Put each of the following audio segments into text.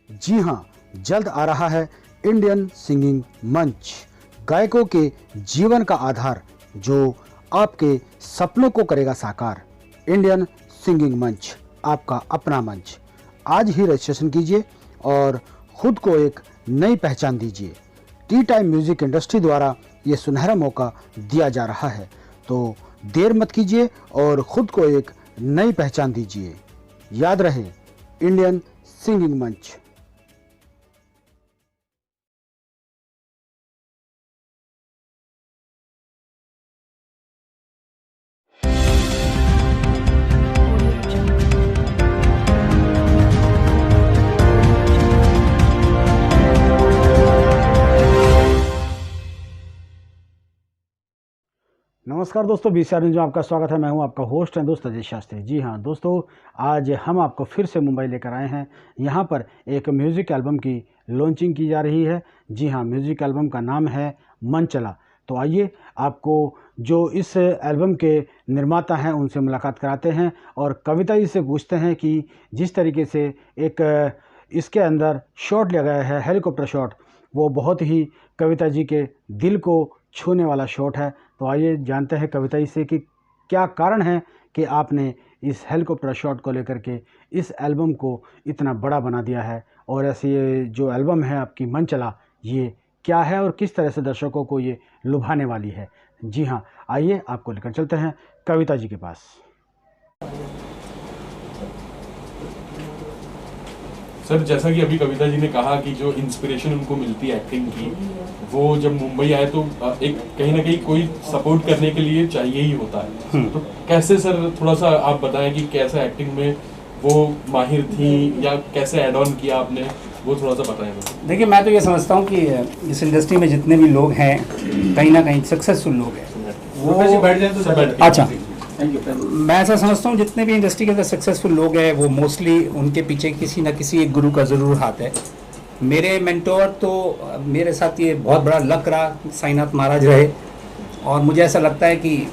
जी हाँ, जल्द आ रहा है इंडियन सिंगिंग मंच, गायकों के जीवन का आधार जो आपके सपनों को करेगा साकार। इंडियन सिंगिंग मंच, आपका अपना मंच। आज ही रजिस्ट्रेशन कीजिए और खुद को एक नई पहचान दीजिए। टी टाइम म्यूजिक इंडस्ट्री द्वारा ये सुनहरा मौका दिया जा रहा है, तो देर मत कीजिए और खुद को एक नई पहचान दीजिए। याद रहे, इंडियन सिंगिंग मंच। नमस्कार दोस्तों, बीसीआर न्यूज में आपका स्वागत है। मैं हूं आपका होस्ट एंड दोस्त अजय शास्त्री। जी हां दोस्तों, आज हम आपको फिर से मुंबई लेकर आए हैं। यहां पर एक म्यूज़िक एल्बम की लॉन्चिंग की जा रही है। जी हां, म्यूज़िक एल्बम का नाम है मन चला। तो आइए आपको जो इस एल्बम के निर्माता हैं उनसे मुलाकात कराते हैं और कविता जी से पूछते हैं कि जिस तरीके से एक इसके अंदर शॉट लिया गया है, हेलीकॉप्टर शॉट, वो बहुत ही कविता जी के दिल को छूने वाला शॉट है। तो आइए जानते हैं कविता जी से कि क्या कारण है कि आपने इस हेलीकॉप्टर शॉट को लेकर के इस एल्बम को इतना बड़ा बना दिया है, और ऐसे ये जो एल्बम है आपकी मन चला, ये क्या है और किस तरह से दर्शकों को ये लुभाने वाली है। जी हाँ, आइए आपको लेकर चलते हैं कविता जी के पास। सर, जैसा कि अभी कविता जी ने कहा कि जो इंस्पिरेशन उनको मिलती है एक्टिंग की, वो जब मुंबई आए तो एक कहीं ना कहीं कोई सपोर्ट करने के लिए चाहिए ही होता है। तो कैसे सर, थोड़ा सा आप बताएं कि कैसे एक्टिंग में वो माहिर थी या कैसे ऐड ऑन किया आपने, वो थोड़ा सा बताएं। देखिए, मैं तो ये समझता हूँ कि इस इंडस्ट्री में जितने भी लोग हैं कहीं ना कहीं सक्सेसफुल लोग हैं वो बैठ जाए तो अच्छा, मैं ऐसा समझता हूँ जितने भी इंडस्ट्री के अंदर सक्सेसफुल लोग हैं वो मोस्टली उनके पीछे किसी ना किसी एक गुरु का ज़रूर हाथ है। मेरे मेंटोर तो मेरे साथ ये बहुत बड़ा लक रहा, साईनाथ महाराज रहे। और मुझे ऐसा लगता है कि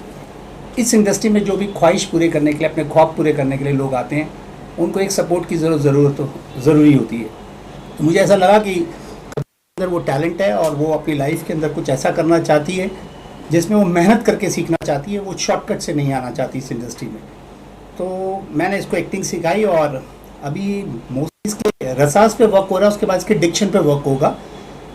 इस इंडस्ट्री में जो भी ख्वाहिश पूरे करने के लिए, अपने ख्वाब पूरे करने के लिए लोग आते हैं, उनको एक सपोर्ट की ज़रूरी होती है। तो मुझे ऐसा लगा कि अंदर वो टैलेंट है और वो अपनी लाइफ के अंदर कुछ ऐसा करना चाहती है जिसमें वो मेहनत करके सीखना चाहती है, वो शॉर्टकट से नहीं आना चाहती इस इंडस्ट्री में। तो मैंने इसको एक्टिंग सिखाई और अभी मोस्टली इसके रसास पे वर्क हो रहा है, उसके बाद इसके डिक्शन पे वर्क होगा,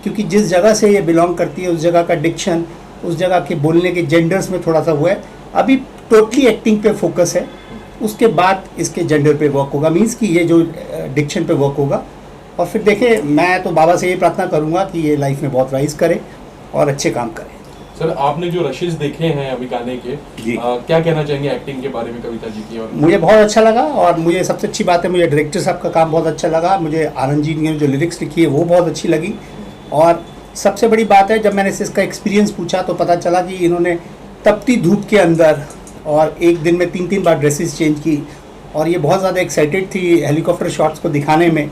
क्योंकि जिस जगह से ये बिलोंग करती है उस जगह का डिक्शन, उस जगह के बोलने के जेंडर्स में थोड़ा सा हुआ है। अभी टोटली एक्टिंग पे फोकस है, उसके बाद इसके जेंडर पे वर्क होगा, मीन्स कि ये जो डिक्शन पे वर्क होगा। और फिर देखे, मैं तो बाबा से ये प्रार्थना करूँगा कि ये लाइफ में बहुत राइज करे और अच्छे काम करे। सर, आपने जो रशेस देखे हैं अभी गाने के, क्या कहना चाहेंगे एक्टिंग के बारे में कविता जी की? और मुझे बहुत अच्छा लगा, और मुझे सबसे अच्छी बात है, मुझे डायरेक्टर साहब का काम बहुत अच्छा लगा। मुझे आनंद जी ने जो लिरिक्स लिखी है वो बहुत अच्छी लगी। और सबसे बड़ी बात है, जब मैंने इसका एक्सपीरियंस पूछा तो पता चला कि इन्होंने तपती धूप के अंदर और एक दिन में 3-3 बार ड्रेसेस चेंज की, और ये बहुत ज़्यादा एक्साइटेड थी हेलीकॉप्टर शॉट्स को दिखाने में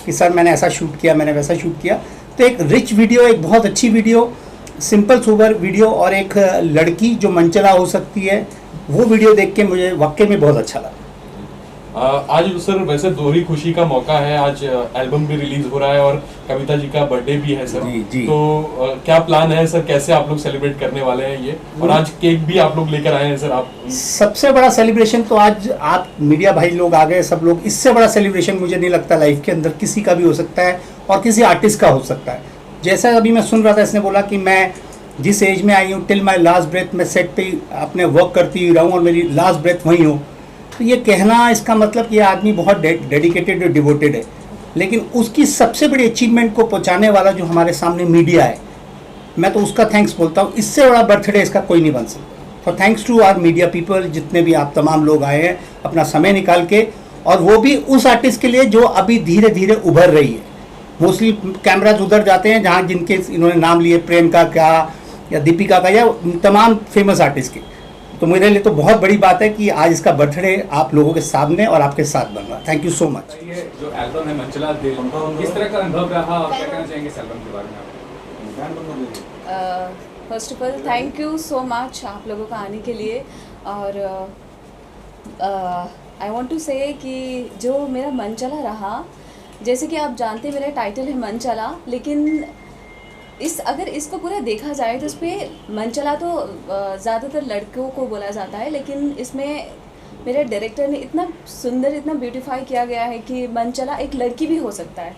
कि सर मैंने ऐसा शूट किया, मैंने वैसा शूट किया। तो एक रिच वीडियो, एक बहुत अच्छी वीडियो, सिंपल सोबर वीडियो, और एक लड़की जो मनचला हो सकती है, वो वीडियो देख के मुझे वाकई में बहुत अच्छा लगा। आज सर वैसे दोहरी खुशी का मौका है, आज एल्बम भी रिलीज हो रहा है और कविता जी का बर्थडे भी है सर। जी। तो क्या प्लान है सर, कैसे आप लोग सेलिब्रेट करने वाले हैं ये? और आज केक भी आप लोग लेकर आए हैं सर। आप सबसे बड़ा सेलिब्रेशन तो आज आप मीडिया भाई लोग आ गए, सब लोग, इससे बड़ा सेलिब्रेशन मुझे नहीं लगता लाइफ के अंदर किसी का भी हो सकता है और किसी आर्टिस्ट का हो सकता है। जैसा अभी मैं सुन रहा था, इसने बोला कि मैं जिस एज में आई हूँ टिल माई लास्ट ब्रेथ मैं सेट पे अपने वर्क करती रहूँ और मेरी लास्ट ब्रेथ वहीं हो। तो ये कहना, इसका मतलब कि ये आदमी बहुत डेडिकेटेड और डिवोटेड है। लेकिन उसकी सबसे बड़ी अचीवमेंट को पहुँचाने वाला जो हमारे सामने मीडिया है, मैं तो उसका थैंक्स बोलता हूँ। इससे बड़ा बर्थडे इसका कोई नहीं बन सकता। तो thanks to our media people, जितने भी आप तमाम लोग आए हैं अपना समय निकाल के, और वो भी उस आर्टिस्ट के लिए जो अभी धीरे धीरे उभर रही है। मोस्टली कैमराज उधर जाते हैं जहाँ जिनके इन्होंने नाम लिए, प्रियंका का या दीपिका का या तमाम फेमस आर्टिस्ट के। तो मेरे लिए तो बहुत बड़ी बात है कि आज इसका बर्थडे आप लोगों के सामने और आपके साथ बन रहा है। Thank you so much. ये जो एल्बम है मनचला दिल, किस तरह का अनुभव रहा और क्या कहना चाहेंगे इस एल्बम के बारे में? First of all thank you so much आप लोगों का आने के लिए। और आई वांट टू से कि जो मेरा मन चला रहा, जैसे कि आप जानते हैं मेरा टाइटल है मन चला, लेकिन अगर इसको पूरा देखा जाए तो इस पर मन चला तो ज़्यादातर लड़कों को बोला जाता है, लेकिन इसमें मेरे डायरेक्टर ने इतना सुंदर, इतना ब्यूटीफाई किया गया है कि मन चला एक लड़की भी हो सकता है।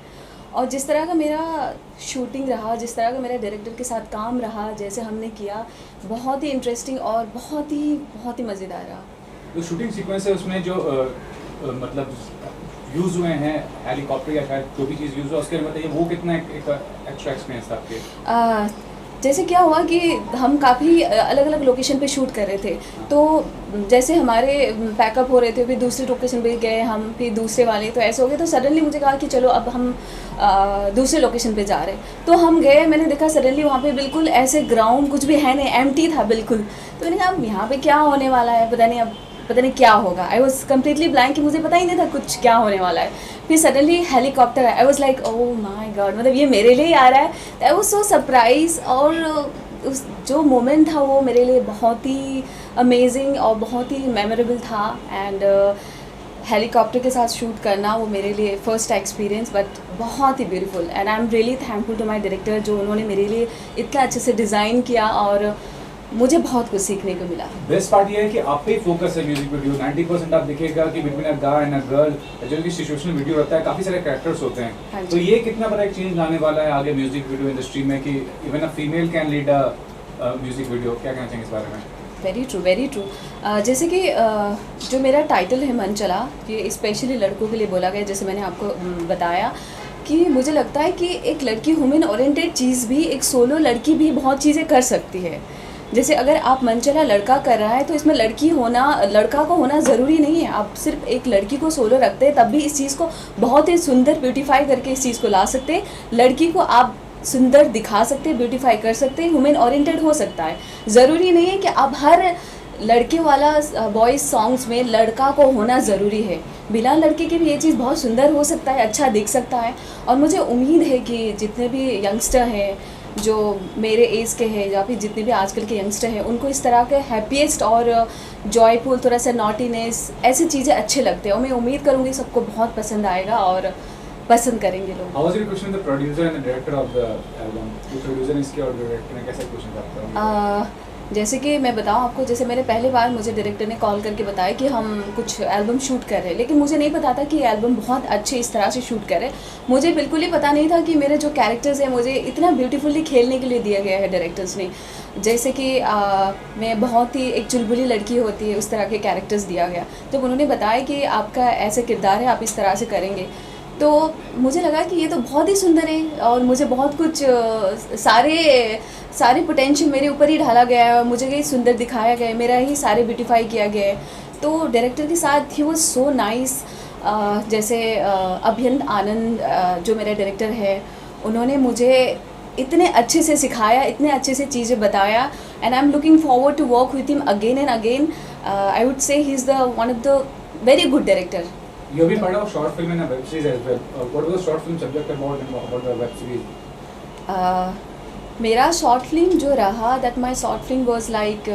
और जिस तरह का मेरा शूटिंग रहा, जिस तरह का मेरा डायरेक्टर के साथ काम रहा, जैसे हमने किया, बहुत ही इंटरेस्टिंग और बहुत ही मज़ेदार रहा। जो शूटिंग सीक्वेंस है उसमें जो मतलब यूज़ हुए हैं हेलीकॉप्टर या शायद जो भी चीज़ यूज़ हुआ उसके लिए बताइए, वो कितना एक एक्स्ट्रा एक्सपीरियंस था आपके? जैसे क्या हुआ कि हम काफ़ी अलग अलग लोकेशन पे शूट कर रहे थे, तो जैसे हमारे पैकअप हो रहे थे, फिर दूसरी लोकेशन पे गए हम, फिर दूसरे वाले, तो ऐसे हो गए। तो सडनली मुझे कहा कि चलो अब हम दूसरे लोकेशन पे जा रहे हैं। तो हम गए, मैंने देखा सडनली वहाँ पे बिल्कुल ऐसे ग्राउंड कुछ भी है नहीं, एम्प्टी था बिल्कुल। तो मैंने कहा अब यहाँ पे क्या होने वाला है, पता नहीं क्या होगा। आई वॉज कम्प्लीटली ब्लैंक, कि मुझे पता ही नहीं था कुछ क्या होने वाला है। फिर सडनली हेलीकॉप्टर है, I was like oh my God, मतलब ये मेरे लिए ही आ रहा है। आई वॉज सो सरप्राइज, और उस जो मोमेंट था वो मेरे लिए बहुत ही अमेजिंग और बहुत ही मेमोरेबल था। एंड हेलीकॉप्टर के साथ शूट करना वो मेरे लिए फर्स्ट एक्सपीरियंस, बट बहुत ही beautiful. And I am really thankful to my director, जो उन्होंने मेरे लिए इतना अच्छे से डिज़ाइन किया और मुझे बहुत कुछ सीखने को मिला। बेस्ट पार्ट ये है कि आप पे फोकस है म्यूजिक वीडियो, 90% आप दिखेगा कि between a guy and a girl, जो कि सिचुएशनल वीडियो रहता है, काफी सारे कैरेक्टर्स होते हैं। हाँ तो ये कितना बड़ा एक चेंज लाने वाला है आगे म्यूजिक वीडियो इंडस्ट्री में, कि even a female can lead a music video. क्या कहना चाहेंगे इस बारे में? Very true, very true. जैसे कि जो मेरा टाइटल है मन चला, ये स्पेशली लड़कों के लिए बोला गया। जैसे मैंने आपको बताया कि मुझे लगता है कि एक लड़की वुमेन ओरिएंटेड चीज़ भी, एक सोलो लड़की भी बहुत चीज़ें कर सकती है। जैसे अगर आप मन चला लड़का कर रहा है तो इसमें लड़का को होना ज़रूरी नहीं है। आप सिर्फ एक लड़की को सोलो रखते हैं तब भी इस चीज़ को बहुत ही सुंदर ब्यूटीफाई करके इस चीज़ को ला सकते हैं। लड़की को आप सुंदर दिखा सकते हैं, ब्यूटीफाई कर सकते हैं, वुमेन ओरिएंटेड हो सकता है। ज़रूरी नहीं है कि आप हर लड़के वाला बॉयज़ सॉन्ग्स में लड़का को होना ज़रूरी है। बिना लड़के के भी ये चीज़ बहुत सुंदर हो सकता है, अच्छा दिख सकता है। और मुझे उम्मीद है कि जितने भी यंगस्टर हैं, जो मेरे एज के हैं या फिर जितने भी आजकल के यंगस्टर हैं, उनको इस तरह के हैप्पीएस्ट और जॉयफुल, थोड़ा सा नॉटीनेस, ऐसी चीज़ें अच्छे लगते हैं। और मैं उम्मीद करूँगी सबको बहुत पसंद आएगा और पसंद करेंगे लोग। How was your question with the producer and the director of the album? जो प्रोड्यूसर इसके और डायरेक्टर ने कैसा क्वेश्चन करता है? जैसे कि मैं बताऊं आपको, जैसे मेरे पहले बार मुझे डायरेक्टर ने कॉल करके बताया कि हम कुछ एल्बम शूट कर रहे हैं, लेकिन मुझे नहीं पता था कि ये एल्बम बहुत अच्छे इस तरह से शूट कर रहे हैं। मुझे बिल्कुल ही पता नहीं था कि मेरे जो कैरेक्टर्स हैं मुझे इतना ब्यूटीफुली खेलने के लिए दिया गया है डायरेक्टर्स ने। जैसे कि मैं बहुत ही एक चुलबुली लड़की होती है, उस तरह के कैरेक्टर्स दिया गया। जब उन्होंने बताया कि आपका ऐसा किरदार है, आप इस तरह से करेंगे, तो मुझे लगा कि ये तो बहुत ही सुंदर है और मुझे बहुत कुछ सारे पोटेंशियल मेरे ऊपर ही ढाला गया है और मुझे ये सुंदर दिखाया गया है, मेरा ही सारे ब्यूटीफाई किया गया है। तो डायरेक्टर के साथ ही वो सो नाइस। जैसे अभियंत आनंद जो मेरा डायरेक्टर है, उन्होंने मुझे इतने अच्छे से सिखाया, इतने अच्छे से चीज़ें बताया, and I am looking forward to work with him again and again. I would say he is the one of the very good director. You have been part of short film and a web series as well. What was the short film subject about and about the web series? मेरा short film जो रहा, that my short film was like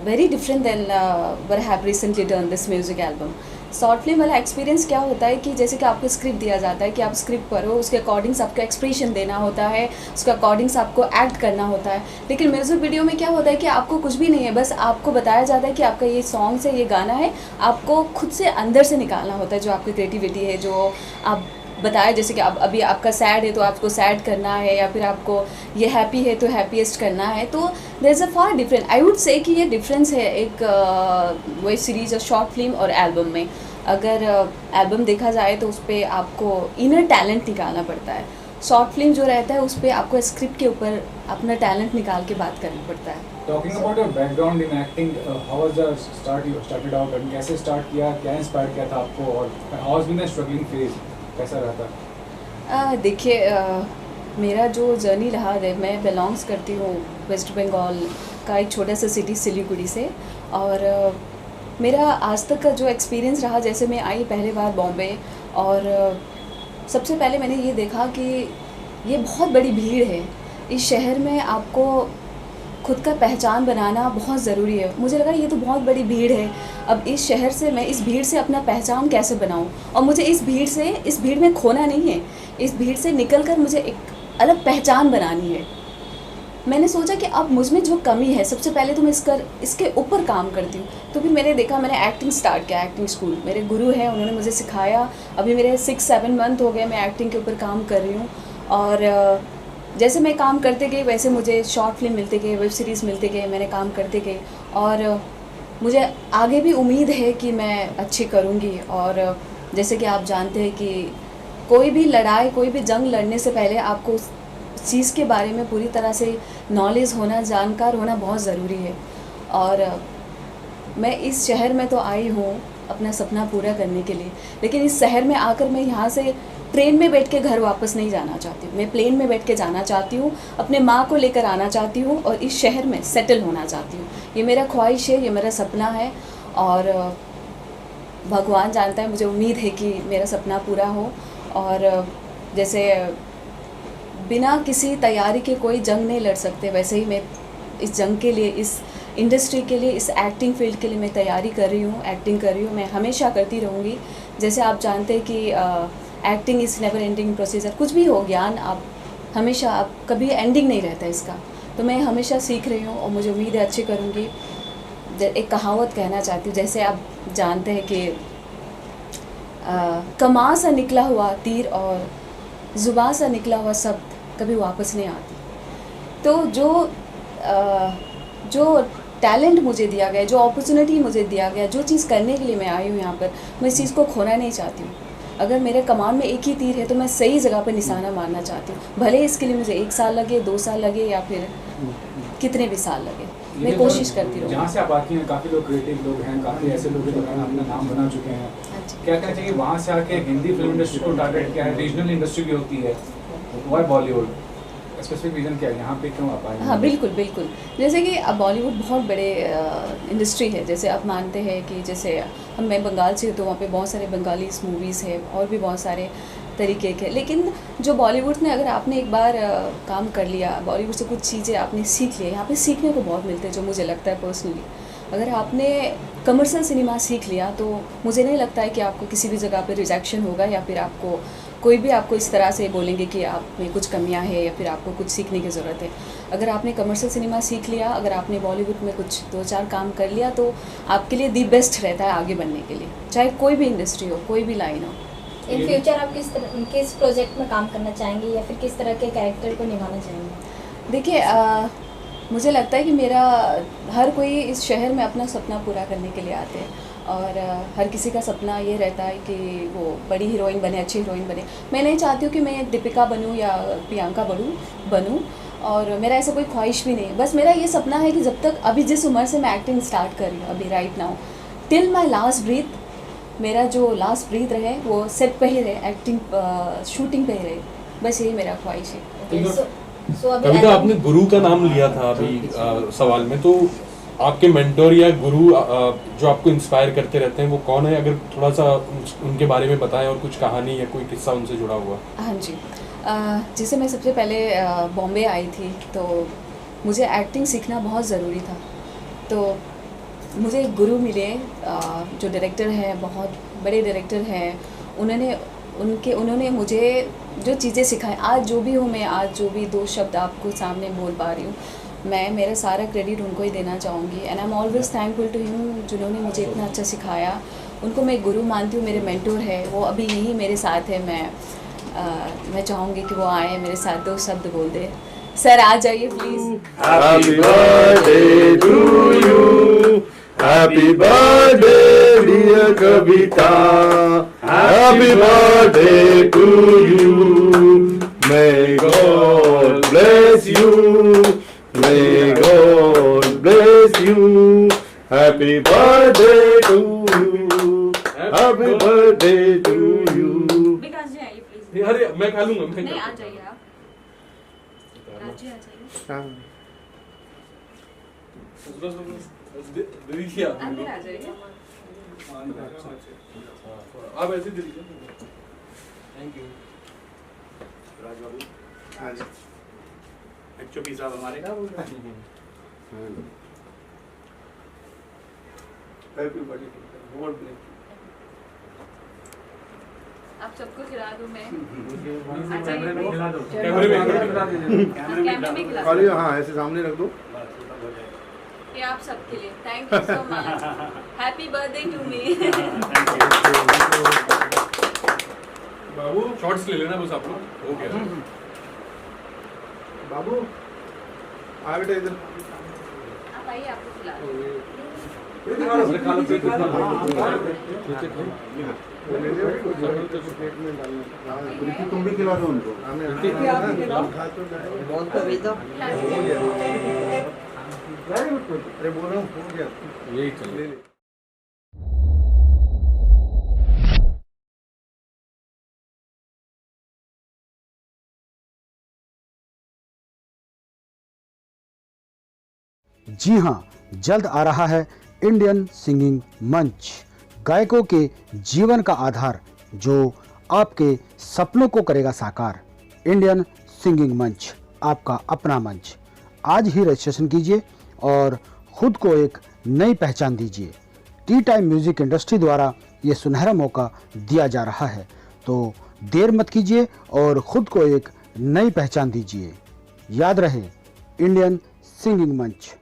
very different than what have recently done this music album. Short film वाला experience क्या होता है कि जैसे कि आपको स्क्रिप्ट दिया जाता है कि आप स्क्रिप्ट पढ़ो, उसके अकॉर्डिंग्स आपको एक्सप्रेशन देना होता है, उसके अकॉर्डिंग्स आपको एक्ट करना होता है। लेकिन म्यूज़िक वीडियो में क्या होता है कि आपको कुछ भी नहीं है, बस आपको बताया जाता है कि आपका ये सॉन्ग्स है, ये गाना है, आपको खुद से अंदर से निकालना होता है जो आपकी क्रिएटिविटी है, जो आप बताया। जैसे कि अब अभी आपका सैड है तो आपको सैड करना है, या फिर आपको ये हैप्पी है तो हैप्पीएस्ट करना है। तो there is a far different, I would say कि ये डिफरेंस है एक वेब सीरीज़ और शॉर्ट फिल्म और एल्बम में। अगर एल्बम देखा जाए तो उस पर आपको इनर टैलेंट निकालना पड़ता है। शॉर्ट फिल्म जो रहता है उस पर आपको स्क्रिप्ट के ऊपर अपना टैलेंट निकाल के बात करना पड़ता है। Talking about your background in acting, how was the start? You started out and कैसे start किया, क्या इंस्पायर किया था आपको, और how has been the struggling phase, कैसा रहा था? देखिए, मेरा जो जर्नी रहा है, मैं बिलोंग्स करती हूँ वेस्ट बंगाल का एक छोटा सा सिटी सिलीगुड़ी से, और मेरा आज तक का जो एक्सपीरियंस रहा, जैसे मैं आई पहली बार बॉम्बे, और सबसे पहले मैंने ये देखा कि ये बहुत बड़ी भीड़ है। इस शहर में आपको खुद का पहचान बनाना बहुत ज़रूरी है। मुझे लगा ये तो बहुत बड़ी भीड़ है, अब इस शहर से मैं इस भीड़ से अपना पहचान कैसे बनाऊं, और मुझे इस भीड़ में खोना नहीं है, इस भीड़ से निकलकर मुझे एक अलग पहचान बनानी है। मैंने सोचा कि अब मुझ में जो कमी है सबसे पहले तो मैं इसके ऊपर काम करती हूँ। तो फिर मैंने एक्टिंग स्टार्ट किया, एक्टिंग स्कूल। मेरे गुरु हैं, उन्होंने मुझे सिखाया। अभी मेरे 6-7 मंथ हो गए मैं एक्टिंग के ऊपर काम कर रही हूँ। और जैसे मैं काम करते गई वैसे मुझे शॉर्ट फिल्म मिलते गए, वेब सीरीज़ मिलते गए, मैंने काम करते गई और मुझे आगे भी उम्मीद है कि मैं अच्छी करूँगी। और जैसे कि आप जानते हैं कि कोई भी लड़ाई, कोई भी जंग लड़ने से पहले आपको उस चीज़ के बारे में पूरी तरह से नॉलेज होना, जानकार होना बहुत ज़रूरी है। और मैं इस शहर में तो आई हूँ अपना सपना पूरा करने के लिए, लेकिन इस शहर में आकर मैं यहाँ से ट्रेन में बैठ के घर वापस नहीं जाना चाहती हूँ। मैं प्लेन में बैठ के जाना चाहती हूँ, अपने माँ को लेकर आना चाहती हूँ और इस शहर में सेटल होना चाहती हूँ। ये मेरा ख्वाहिश है, ये मेरा सपना है और भगवान जानता है, मुझे उम्मीद है कि मेरा सपना पूरा हो। और जैसे बिना किसी तैयारी के कोई जंग नहीं लड़ सकते, वैसे ही मैं इस जंग के लिए, इस इंडस्ट्री के लिए, इस एक्टिंग फील्ड के लिए मैं तैयारी कर रही हूँ, एक्टिंग कर रही हूँ। मैं हमेशा करती रहूँगी। जैसे आप जानते हैं कि acting is never ending procedure. कुछ भी हो ज्ञान, आप हमेशा, आप कभी एंडिंग नहीं रहता इसका। तो मैं हमेशा सीख रही हूँ और मुझे उम्मीद है अच्छी करूँगी। एक कहावत कहना चाहती हूँ, जैसे आप जानते हैं कि कमां से निकला हुआ तीर और ज़ुबान से निकला हुआ शब्द कभी वापस नहीं आती। तो जो टैलेंट मुझे दिया गया, जो अपॉर्चुनिटी मुझे दिया गया, जो चीज़ करने के लिए मैं आई हूँ यहाँ पर, मैं इस चीज़ को खोना नहीं चाहती हूँ। अगर मेरे कमान में एक ही तीर है तो मैं सही जगह पर निशाना मारना चाहती हूँ। भले इसके लिए मुझे 1 साल लगे, 2 साल लगे या फिर कितने भी साल लगे, मैं कोशिश करती रहूँ। जहाँ से आप आती हैं काफ़ी लोग क्रिएटिव लोग हैं, काफ़ी ऐसे लोग हैं जिन्होंने अपना नाम बना चुके हैं। क्या कहना चाहिए वहाँ से आके हिंदी फिल्म इंडस्ट्री को टारगेट किया है? रीजनल इंडस्ट्री भी होती है, वाई बॉलीवुड? स्पेसिफिक रीज़न क्या है यहाँ पे, क्यों आप आए? हाँ बिल्कुल बिल्कुल। जैसे कि अब बॉलीवुड बहुत बड़े इंडस्ट्री है। जैसे आप मानते हैं कि जैसे मैं बंगाल से हूँ तो वहाँ पे बहुत सारे बंगाली मूवीज़ है और भी बहुत सारे तरीके के। लेकिन जो बॉलीवुड ने, अगर आपने एक बार काम कर लिया, बॉलीवुड से कुछ चीज़ें आपने सीख लिया, यहाँ पे सीखने को बहुत मिलते हैं, जो मुझे लगता है पर्सनली। अगर आपने कमर्शियल सिनेमा सीख लिया तो मुझे नहीं लगता है कि आपको किसी भी जगह पे रिजेक्शन होगा या फिर आपको कोई भी आपको इस तरह से बोलेंगे कि आप में कुछ कमियां हैं या फिर आपको कुछ सीखने की ज़रूरत है। अगर आपने कमर्शियल सिनेमा सीख लिया, अगर आपने बॉलीवुड में कुछ 2-4 काम कर लिया तो आपके लिए दी बेस्ट रहता है आगे बढ़ने के लिए, चाहे कोई भी इंडस्ट्री हो, कोई भी लाइन हो। इन फ्यूचर आप किस प्रोजेक्ट में काम करना चाहेंगे या फिर किस तरह के कैरेक्टर को निभाना चाहेंगे? देखिए, मुझे लगता है कि मेरा हर कोई इस शहर में अपना सपना पूरा करने के लिए आते हैं और हर किसी का सपना ये रहता है कि वो बड़ी हीरोइन बने, अच्छी हीरोइन बने। मैं नहीं चाहती हूँ कि मैं दीपिका बनूँ या प्रियंका बनूँ और मेरा ऐसा कोई ख्वाहिश भी नहीं। बस मेरा ये सपना है कि जब तक, अभी जिस उम्र से मैं एक्टिंग स्टार्ट कर रही हूँ अभी right now, till my last breath, मेरा जो लास्ट ब्रीथ रहे वो सेट पे ही रहे, एक्टिंग शूटिंग पे ही रहे। बस यही मेरा ख्वाहिश है। कविता, आपने गुरु का नाम लिया था अभी सवाल में, तो आपके मेंटोर या गुरु जो आपको इंस्पायर करते रहते हैं वो कौन है? अगर थोड़ा सा उनके बारे में बताएं और कुछ कहानी या कोई किस्सा उनसे जुड़ा हुआ। हाँ जी, जैसे मैं सबसे पहले बॉम्बे आई थी तो मुझे एक्टिंग सीखना बहुत ज़रूरी था। तो मुझे एक गुरु मिले जो डायरेक्टर हैं, बहुत बड़े डायरेक्टर हैं। उन्होंने मुझे जो चीज़ें सिखाई, आज जो भी हूँ मैं, आज जो भी 2 शब्द आपको सामने बोल पा रही हूँ, मैं मेरा सारा क्रेडिट उनको ही देना चाहूँगी। And I am always thankful to him, जिन्होंने मुझे इतना अच्छा सिखाया। उनको मैं गुरु मानती हूँ, मेरे मेंटोर है। वो अभी यहीं मेरे साथ है। मैं चाहूँगी कि वो आए, मेरे साथ 2 शब्द बोल दे। सर आ जाइए please. Happy birthday to you, happy birthday dear Kavita, happy birthday to you, may God bless you, may God bless you, happy birthday to you, happy birthday to you। विकास जी आइए प्लीज। अरे मैं खा लूंगा। नहीं, आ जाइए आप। राजी आ जाइए। दीदी आप अंदर आ जाइए। ऐसे दीदी। थैंक यू राज बाबू। हाँ जी, एक्चुअली साहब हमारे हैप्पी बर्थडे गॉड ब्लेस आप सबको खिला दूं मैं कैमरे में खिला दो, कैमरे में खिला दीजिए। कैमरे में खिला खाली दूं। हाँ ऐसे सामने रख दो। ये आप सबके लिए thank you so much. Happy birthday to me. बाबू शॉर्ट्स ले लेना बस आप लोग, हो गया। बाबू आ बेटा इधर। आप आइए, आपको खिला दूं। तुम भी खिला दो उनको। अरे बोल रहा हूँ हो गया यही चल। जी हाँ, जल्द आ रहा है इंडियन सिंगिंग मंच, गायकों के जीवन का आधार जो आपके सपनों को करेगा साकार। इंडियन सिंगिंग मंच, आपका अपना मंच। आज ही रजिस्ट्रेशन कीजिए और खुद को एक नई पहचान दीजिए। टी टाइम म्यूजिक इंडस्ट्री द्वारा ये सुनहरा मौका दिया जा रहा है, तो देर मत कीजिए और खुद को एक नई पहचान दीजिए। याद रहे, इंडियन सिंगिंग मंच।